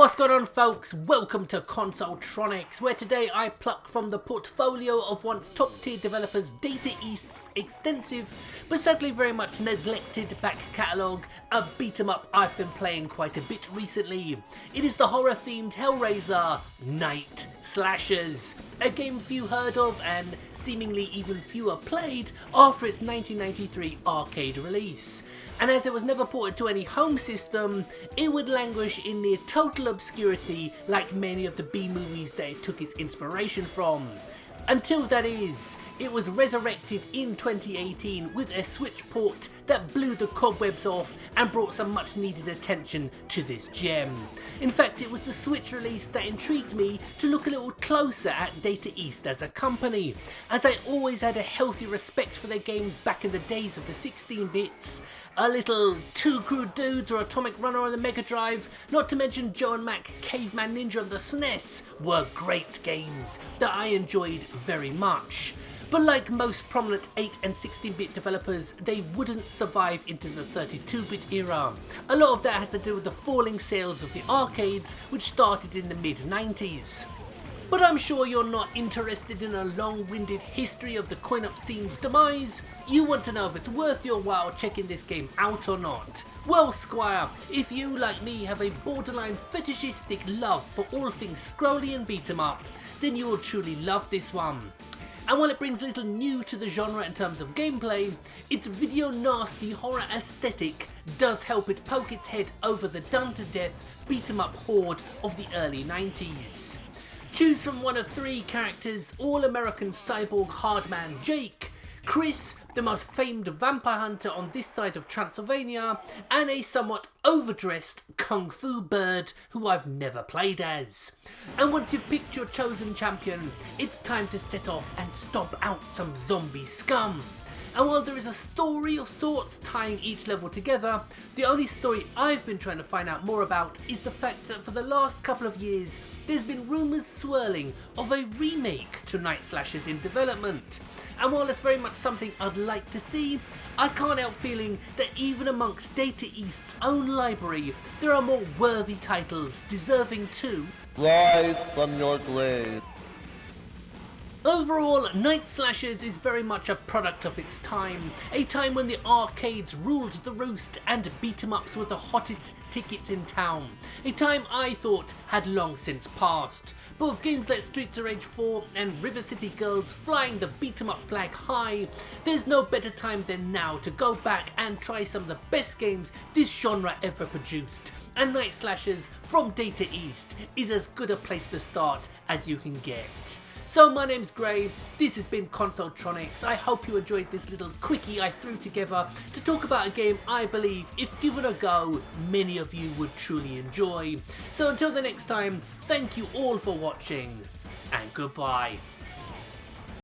What's going on, folks? Welcome to Consoletronix, where today I pluck from the portfolio of once top tier developers Data East's extensive but sadly very much neglected back catalogue, a beat 'em up I've been playing quite a bit recently. It is the horror themed Hellraiser Night Slashers, a game few heard of and seemingly even fewer played after its 1993 arcade release. And as it was never ported to any home system, it would languish in near total obscurity like many of the B-movies that it took its inspiration from. Until that is, it was resurrected in 2018 with a Switch port that blew the cobwebs off and brought some much needed attention to this gem. In fact, it was the Switch release that intrigued me to look a little closer at Data East as a company, as I always had a healthy respect for their games back in the days of the 16-bits. A little Two Crude Dudes or Atomic Runner on the Mega Drive, not to mention Joe and Mac Caveman Ninja on the SNES, were great games that I enjoyed very much. But like most prominent 8 and 16-bit developers, they wouldn't survive into the 32-bit era. A lot of that has to do with the falling sales of the arcades, which started in the mid-90s. But I'm sure you're not interested in a long-winded history of the coin-op scene's demise. You want to know if it's worth your while checking this game out or not. Well, Squire, if you, like me, have a borderline fetishistic love for all things scrolly and beat 'em up, then you will truly love this one. And while it brings little new to the genre in terms of gameplay, its video nasty horror aesthetic does help it poke its head over the done-to-death beat 'em up horde of the early 90s. Choose from one of three characters: all-American cyborg hardman Jake, Chris, the most famed vampire hunter on this side of Transylvania, and a somewhat overdressed kung fu bird who I've never played as. And once you've picked your chosen champion, it's time to set off and stomp out some zombie scum. And while there is a story of sorts tying each level together, the only story I've been trying to find out more about is the fact that for the last couple of years there's been rumours swirling of a remake to Night Slashers in development. And while it's very much something I'd like to see, I can't help feeling that even amongst Data East's own library, there are more worthy titles deserving to rise from your grave. Overall, Night Slashers is very much a product of its time, a time when the arcades ruled the roost and beat 'em ups were the hottest tickets in town, a time I thought had long since passed. But with games like Streets of Rage 4 and River City Girls flying the beat 'em up flag high, there's no better time than now to go back and try some of the best games this genre ever produced, and Night Slashers from Data East is as good a place to start as you can get. So my name's Gray, this has been Consoletronix. I hope you enjoyed this little quickie I threw together to talk about a game I believe, if given a go, many of you would truly enjoy. So until the next time, thank you all for watching, and goodbye.